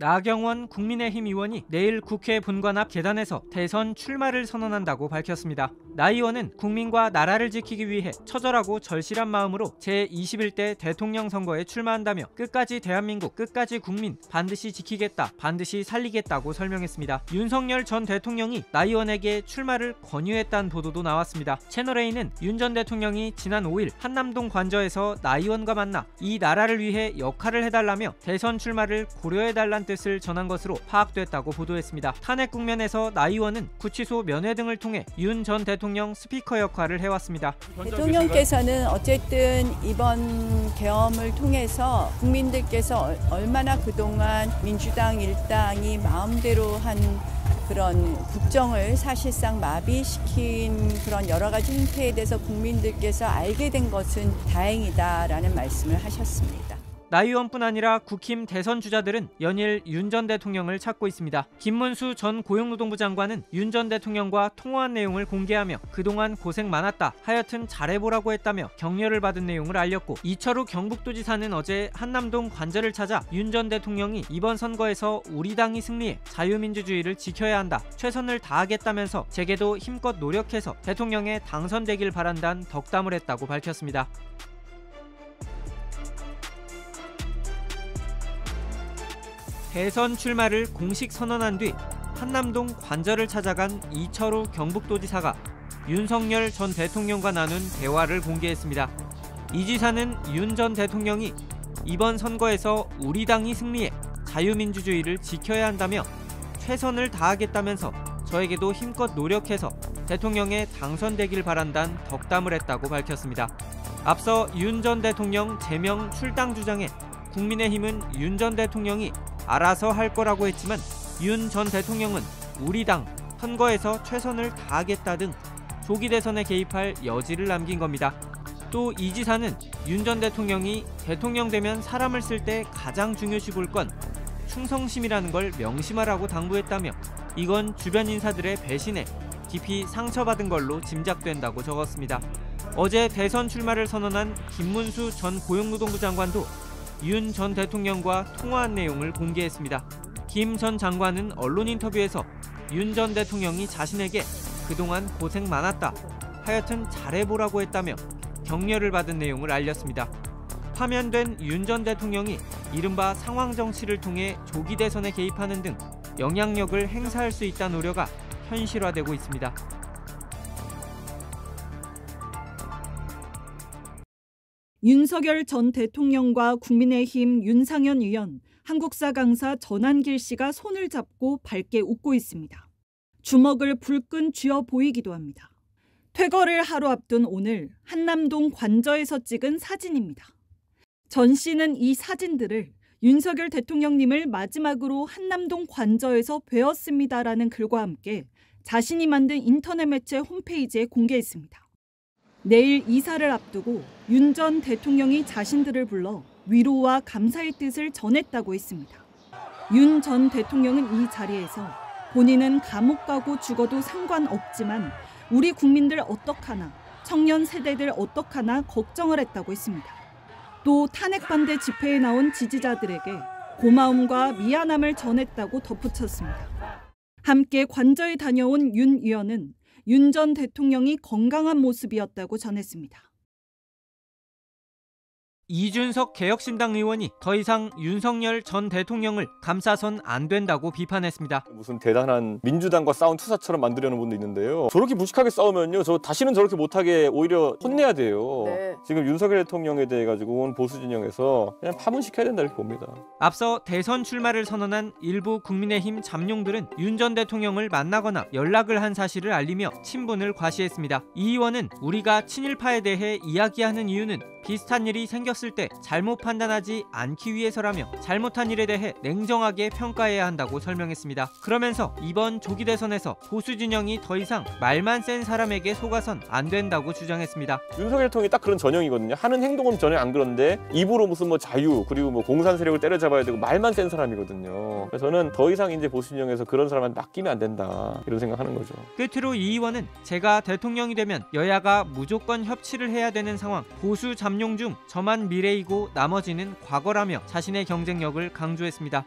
나경원 국민의힘 의원이 내일 국회 본관 앞 계단에서 대선 출마를 선언한다고 밝혔습니다. 나 의원은 국민과 나라를 지키기 위해 처절하고 절실한 마음으로 제21대 대통령 선거에 출마한다며 끝까지 대한민국, 끝까지 국민, 반드시 지키겠다, 반드시 살리겠다고 설명했습니다. 윤석열 전 대통령이 나 의원에게 출마를 권유했다는 보도도 나왔습니다. 채널A는 윤 전 대통령이 지난 5일 한남동 관저에서 나 의원과 만나 이 나라를 위해 역할을 해달라며 대선 출마를 고려해달란 뜻을 전한 것으로 파악됐다고 보도했습니다. 탄핵 국면에서 나 의원은 구치소 면회 등을 통해 윤 전 대통령 스피커 역할을 해왔습니다. 대통령께서는 어쨌든 이번 계엄을 통해서 국민들께서 얼마나 그동안 민주당 일당이 마음대로 한 그런 국정을 사실상 마비시킨 그런 여러 가지 행태에 대해서 국민들께서 알게 된 것은 다행이다라는 말씀을 하셨습니다. 나 의원뿐 아니라 국힘 대선 주자들은 연일 윤 전 대통령을 찾고 있습니다. 김문수 전 고용노동부 장관은 윤 전 대통령과 통화한 내용을 공개하며 그동안 고생 많았다, 하여튼 잘해보라고 했다며 격려를 받은 내용을 알렸고, 이철우 경북도지사는 어제 한남동 관저를 찾아 윤 전 대통령이 이번 선거에서 우리 당이 승리해 자유민주주의를 지켜야 한다, 최선을 다하겠다면서 제게도 힘껏 노력해서 대통령에 당선되길 바란다는 덕담을 했다고 밝혔습니다. 대선 출마를 공식 선언한 뒤 한남동 관저를 찾아간 이철우 경북도지사가 윤석열 전 대통령과 나눈 대화를 공개했습니다. 이 지사는 윤 전 대통령이 이번 선거에서 우리 당이 승리해 자유민주주의를 지켜야 한다며 최선을 다하겠다면서 저에게도 힘껏 노력해서 대통령에 당선되길 바란다는 덕담을 했다고 밝혔습니다. 앞서 윤 전 대통령 제명 출당 주장에 국민의힘은 윤 전 대통령이 알아서 할 거라고 했지만 윤 전 대통령은 우리 당 선거에서 최선을 다하겠다 등 조기 대선에 개입할 여지를 남긴 겁니다. 또 이 지사는 윤 전 대통령이 대통령 되면 사람을 쓸 때 가장 중요시 볼 건 충성심이라는 걸 명심하라고 당부했다며 이건 주변 인사들의 배신에 깊이 상처받은 걸로 짐작된다고 적었습니다. 어제 대선 출마를 선언한 김문수 전 고용노동부 장관도 윤 전 대통령과 통화한 내용을 공개했습니다. 김 전 장관은 언론 인터뷰에서 윤 전 대통령이 자신에게 그동안 고생 많았다, 하여튼 잘해보라고 했다며 격려를 받은 내용을 알렸습니다. 파면된 윤 전 대통령이 이른바 상황 정치를 통해 조기 대선에 개입하는 등 영향력을 행사할 수 있다는 우려가 현실화되고 있습니다. 윤석열 전 대통령과 국민의힘 윤상현 의원, 한국사 강사 전한길 씨가 손을 잡고 밝게 웃고 있습니다. 주먹을 불끈 쥐어 보이기도 합니다. 퇴거를 하루 앞둔 오늘 한남동 관저에서 찍은 사진입니다. 전 씨는 이 사진들을 윤석열 대통령님을 마지막으로 한남동 관저에서 뵈었습니다라는 글과 함께 자신이 만든 인터넷 매체 홈페이지에 공개했습니다. 내일 이사를 앞두고 윤 전 대통령이 자신들을 불러 위로와 감사의 뜻을 전했다고 했습니다. 윤 전 대통령은 이 자리에서 본인은 감옥 가고 죽어도 상관없지만 우리 국민들 어떡하나, 청년 세대들 어떡하나 걱정을 했다고 했습니다. 또 탄핵 반대 집회에 나온 지지자들에게 고마움과 미안함을 전했다고 덧붙였습니다. 함께 관저에 다녀온 윤 의원은 윤 전 대통령이 건강한 모습이었다고 전했습니다. 이준석 개혁신당 의원이 더 이상 윤석열 전 대통령을 감싸선 안 된다고 비판했습니다. 무슨 대단한 민주당과 싸운 투사처럼 만들려는 분도 있는데요. 저렇게 무식하게 싸우면요, 저 다시는 저렇게 못하게 오히려 혼내야 돼요. 네. 지금 윤석열 대통령에 대해 가지고 보수 진영에서 그냥 파문시켜야 된다 이렇게 봅니다. 앞서 대선 출마를 선언한 일부 국민의힘 잠룡들은 윤 전 대통령을 만나거나 연락을 한 사실을 알리며 친분을 과시했습니다. 이 의원은 우리가 친일파에 대해 이야기하는 이유는 비슷한 일이 생겼을 때 잘못 판단하지 않기 위해서라며 잘못한 일에 대해 냉정하게 평가해야 한다고 설명했습니다. 그러면서 이번 조기 대선에서 보수 진영이 더 이상 말만 센 사람에게 속아선 안 된다고 주장했습니다. 윤석열 대통령이 딱 그런 전형이거든요. 하는 행동은 전혀 안 그런데 입으로 무슨 자유 그리고 공산 세력을 때려잡아야 되고 말만 센 사람이거든요. 그래서 저는 더 이상 이제 보수 진영에서 그런 사람한테 맡기면 안 된다 이런 생각하는 거죠. 끝으로 이 의원은 제가 대통령이 되면 여야가 무조건 협치를 해야 되는 상황, 보수 잠룡 중 저만 미래이고 나머지는 과거라며 자신의 경쟁력을 강조했습니다.